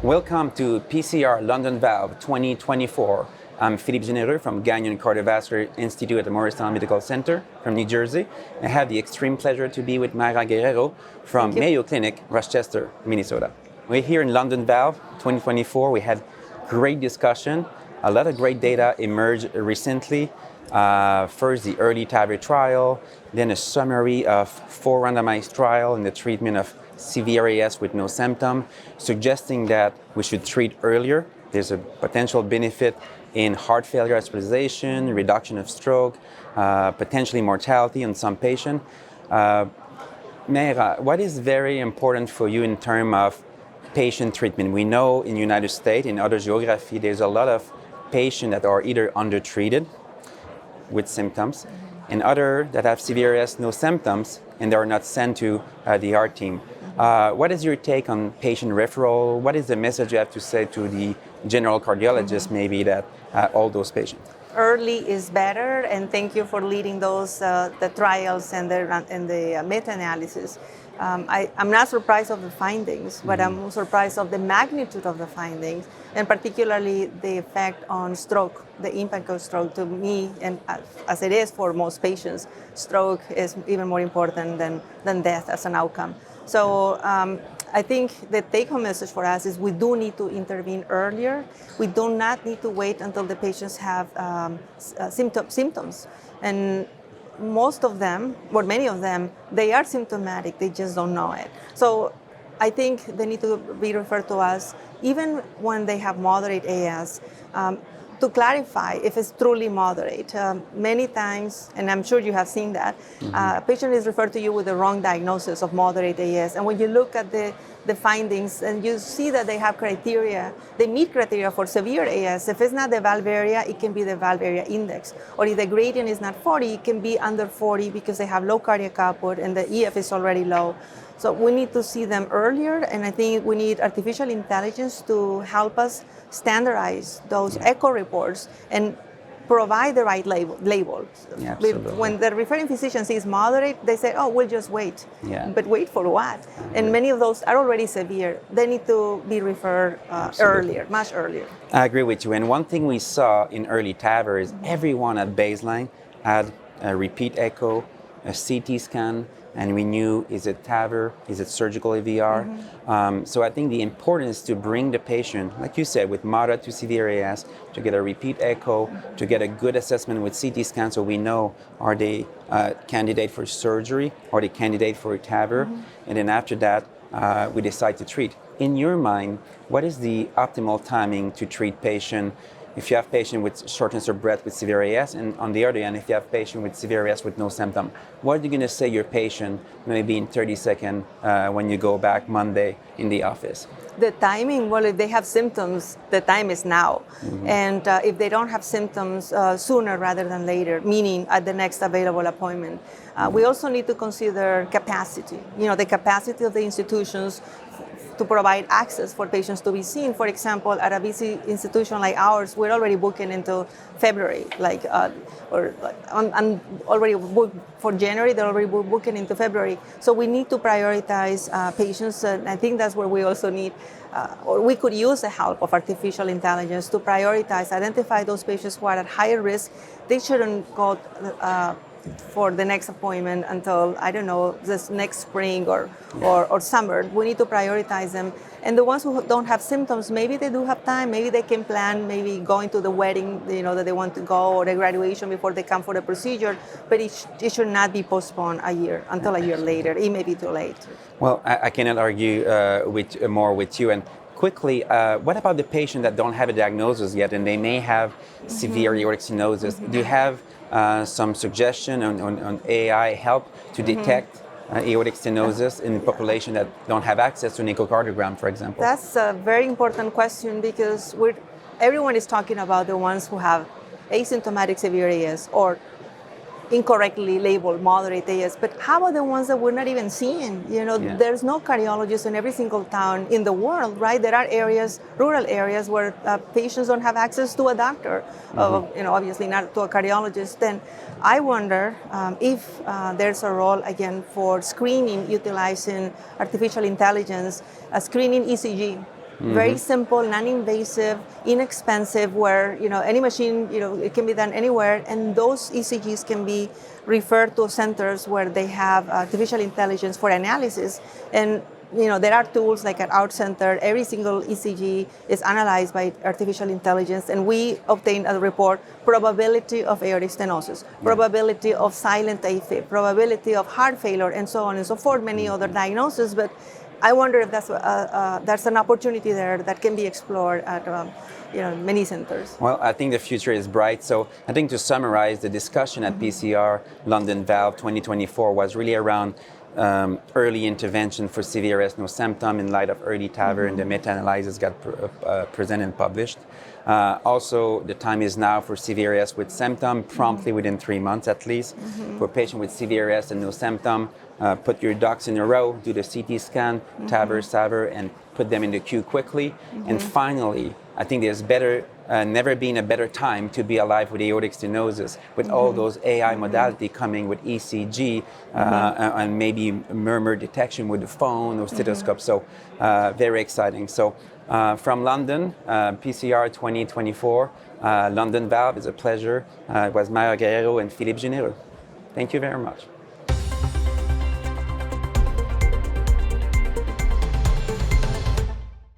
Welcome to PCR London Valves 2024. I'm Philippe Genereux from Gagnon Cardiovascular Institute at the Morristown Medical Center from New Jersey. I have the extreme pleasure to be with Mayra Guerrero from Mayo Clinic, Rochester, Minnesota. We're here in London Valves 2024. We had great discussion. A lot of great data emerged recently. First, the early TAVR trial, then a summary of 4 randomized trials in the treatment of severe AS with no symptom, suggesting that we should treat earlier. There's a potential benefit in heart failure hospitalization, reduction of stroke, potentially mortality in some patients. Mayra, what is very important for you in terms of patient treatment? We know in the United States, in other geography, there's a lot of patients that are either undertreated with symptoms, and other that have severe AS, no symptoms, and they are not sent to the heart team. What is your take on patient referral? What is the message you have to say to the general cardiologist, maybe, that all those patients? Early is better, and thank you for leading those the trials and the meta-analysis. I'm not surprised of the findings, but I'm surprised of the magnitude of the findings, and particularly the effect on stroke, the impact of stroke. To me, and as it is for most patients, stroke is even more important than death as an outcome. So I think the take-home message for us is we do need to intervene earlier. We do not need to wait until the patients have symptoms. And most of them, or many of them, they are symptomatic, they just don't know it. So I think they need to be referred to us even when they have moderate AS, to clarify if it's truly moderate. Many times, and I'm sure you have seen that, a patient is referred to you with the wrong diagnosis of moderate AS. And when you look at the findings and you see that they have criteria, they meet criteria for severe AS. If it's not the valve area, it can be the valve area index. Or if the gradient is not 40, it can be under 40 because they have low cardiac output and the EF is already low. So we need to see them earlier, and I think we need artificial intelligence to help us standardize those echo reports and provide the right label. Yeah, when the referring physician sees moderate, they say, oh, we'll just wait. Yeah. But wait for what? And many of those are already severe. They need to be referred earlier, much earlier. I agree with you. And one thing we saw in early TAVR is everyone at baseline had a repeat echo, a CT scan, and we knew, is it TAVR, is it surgical AVR? So I think the importance is to bring the patient, like you said, with moderate to severe AS, to get a repeat echo, to get a good assessment with CT scan, so we know, are they candidate for surgery, are they candidate for TAVR, and then after that, we decide to treat. In your mind, what is the optimal timing to treat patient? If you have patient with shortness of breath with severe AS, and on the other hand, if you have patient with severe AS with no symptom, what are you going to say your patient maybe in 30 seconds when you go back Monday in the office? The timing, well, if they have symptoms, the time is now. And if they don't have symptoms, sooner rather than later, meaning at the next available appointment. We also need to consider capacity, the capacity of the institutions to provide access for patients to be seen. For example, at a busy institution like ours, we're already booking into February, I'm already booked for January, they're already booking into February. So we need to prioritize patients, and I think that's where we also need, or we could use the help of artificial intelligence to prioritize, identify those patients who are at higher risk. They shouldn't go for the next appointment until, I don't know, this next spring or summer. We need to prioritize them. And the ones who don't have symptoms, maybe they do have time, maybe they can plan, maybe going to the wedding, that they want to go, or the graduation before they come for the procedure, but it should not be postponed until a year later. It may be too late. Well, I cannot argue more with you. And quickly, what about the patient that don't have a diagnosis yet and they may have severe aortic stenosis? Do you have some suggestion on AI help to detect aortic stenosis in the population that don't have access to an echocardiogram, for example? That's a very important question because everyone is talking about the ones who have asymptomatic severe AS or incorrectly labeled moderate AS, but how about the ones that we're not even seeing? There's no cardiologist in every single town in the world, right? There are areas, rural areas, where patients don't have access to a doctor, obviously not to a cardiologist. Then I wonder if there's a role, again, for screening utilizing artificial intelligence, screening ECG. very simple, non-invasive, inexpensive, where any machine, it can be done anywhere, and those ECGs can be referred to centers where they have artificial intelligence for analysis. And there are tools like at our center, every single ECG is analyzed by artificial intelligence, and we obtain a report: probability of aortic stenosis, probability of silent AFib, probability of heart failure, and so on and so forth, many other diagnoses. But I wonder if that's an opportunity there that can be explored at many centers. Well, I think the future is bright. So I think to summarize, the discussion at PCR London Valve 2024 was really around early intervention for CVRS no symptom in light of early TAVR, and the meta-analysis got presented and published. Also, the time is now for CVRS with symptom, promptly within 3 months at least. For patients with CVRS and no symptom, put your ducks in a row, do the CT scan, TAVR, SAVR, and put them in the queue quickly. And finally, I think there's never been a better time to be alive with aortic stenosis, with all those AI modality coming with ECG and maybe murmur detection with the phone or stethoscope. So very exciting. So from London, PCR 2024, London Valve is a pleasure. It was Mayra, Guerrero, and Philippe Genereux. Thank you very much.